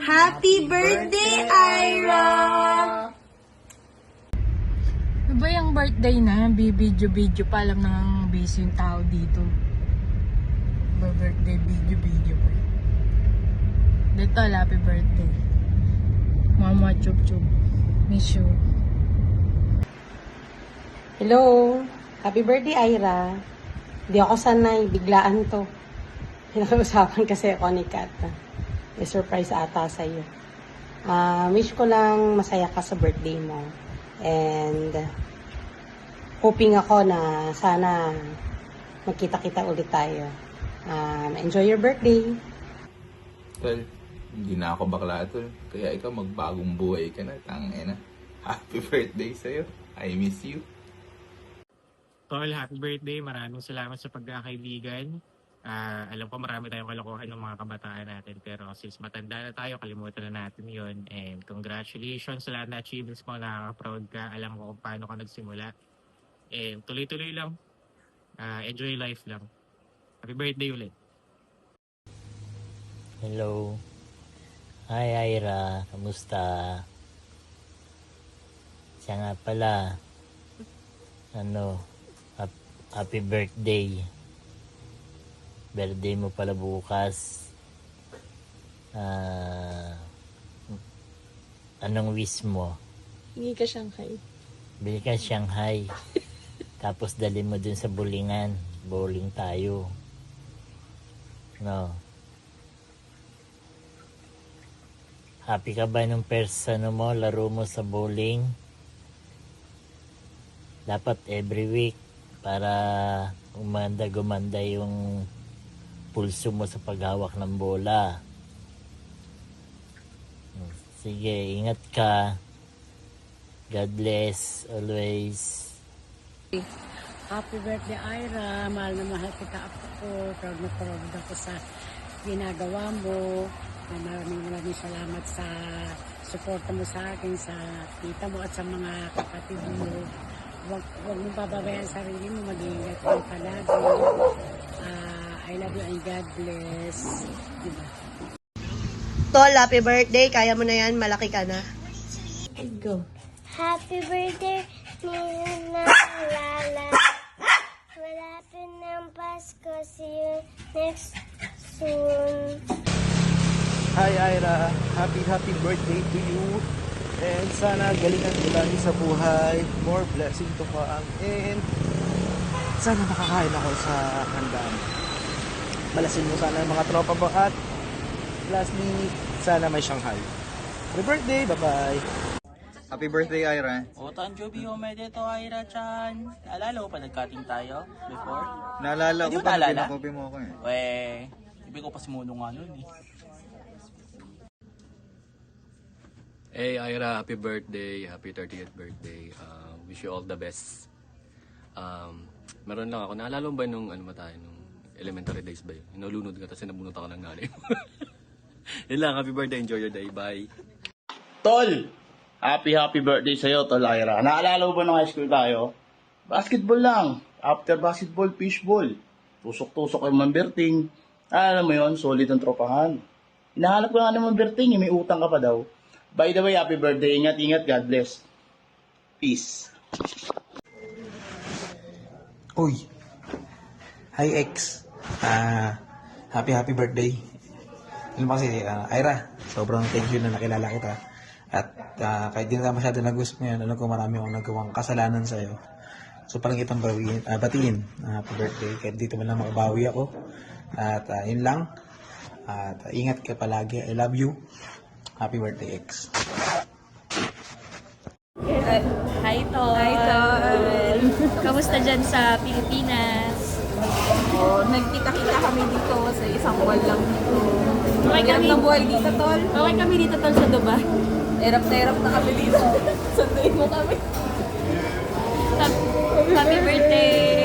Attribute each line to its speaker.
Speaker 1: Happy birthday, Ira!
Speaker 2: Ano ba yung birthday na? Bibidyo-video pa. Alam nang busy yung tao dito. Birthday, video pa. Dito, happy birthday. Mama Chup-Chup. Miss you.
Speaker 1: Hello! Happy birthday, Ira! Hindi ako sanay, biglaan to. Pinag-usapan kasi ako ni Kat. May surprise ata sa'yo. Wish ko lang masaya ka sa birthday mo. And hoping ako na sana magkita-kita ulit tayo. Enjoy your birthday!
Speaker 3: Tol, hindi na ako bakla tol. Kaya ikaw magbagong buhay ka na. Tangina. Happy birthday sa'yo. I miss you.
Speaker 4: Tol, happy birthday. Maraming salamat sa pagkakaibigan. Alam ko marami tayong kalokohan ng mga kabataan natin. Pero since matanda na tayo, kalimutan na natin yon. And congratulations sa lahat na achievements mo. Nakaka-proud ka. Alam ko kung paano ka nagsimula. And tuloy-tuloy lang. Enjoy life lang. Happy birthday ulit.
Speaker 5: Hello. Hi Ira, kamusta? Siya nga pala, happy birthday. Birthday mo pala bukas. Anong wish mo?
Speaker 1: Hindi ka Shanghai.
Speaker 5: Bili ka Shanghai. Tapos dali mo dun sa bowlingan. Bowling tayo. No. Happy ka ba nung first mo, laro mo sa bowling? Dapat every week para gumanda yung pulso mo sa paghawak ng bola. Sige, ingat ka. God bless always.
Speaker 6: Happy birthday, Ira. Mahal na mahal kita ako. Proud na proud ako sa ginagawa mo. Maraming salamat sa suporta mo sa akin, sa tita mo at sa mga kapatid mo. Huwag mong pababayaan sarili mo. Mag-iingat ka palagi. I love you and God bless. Diba?
Speaker 1: Tol, happy birthday. Kaya mo na yan. Malaki ka na. Go.
Speaker 7: Happy birthday, Nina Lala. Malapit ng Pasko. See you next soon.
Speaker 8: Hi Ira, happy birthday to you. And sana galingan mo lagi sa buhay. More blessing to come. And sana makakain ako sa handaan. Malasin mo sana ang mga tropa mo. At lastly, sana may Shanghai. Happy birthday, bye-bye.
Speaker 9: Happy birthday, Ira.
Speaker 10: O, Tanjobi, omedeto, Ira-chan. Naalala ko pa nagkating tayo before?
Speaker 9: Naalala ko pa na pinakopi mo ako eh.
Speaker 10: Ibig ko pa si Muno nga nun eh.
Speaker 11: Hey Ira, happy birthday, happy 30th birthday. Wish you all the best. Meron lang ako, naalala mo ba nung nung elementary days ba yun? Inulunod ka tapos nabunot ako ng nanay mo. Yun lang, happy birthday, enjoy your day, bye.
Speaker 10: Tol! Happy birthday sa'yo, Tol Ira. Naalala mo ba nung high school tayo? Basketball lang. After basketball, fishball. Tusok-tusok yung mamberting. Alam mo yun, solid ang tropahan. Hinahanap ko nga ng mamberting, may utang ka pa daw. By the way, happy birthday. Ingat, God bless. Peace.
Speaker 8: Uy. Hi X. Happy birthday. Ano ba kasi, Ira, sobrang thank you na nakilala kita. At kahit di na masyado nag-usap ngayon, alam ko marami akong nagawang kasalanan sa'yo. So parang kitang batiin. Happy birthday. Kahit dito man lang makabawi ako. At yun lang. At ingat ka palagi. I love you. Happy birthday, X.
Speaker 12: Hi, Tol. Hi, Tol. Kamusta dyan sa Pilipinas?
Speaker 13: Nagkita-kita kami dito sa isang buwan lang dito.
Speaker 12: Okay kami.
Speaker 13: Hirap ng buhay dito, Tol.
Speaker 12: Okay kami dito, Tol, sa Dubai.
Speaker 13: Hirap na kami dito. Sunduin mo kami.
Speaker 12: Happy birthday!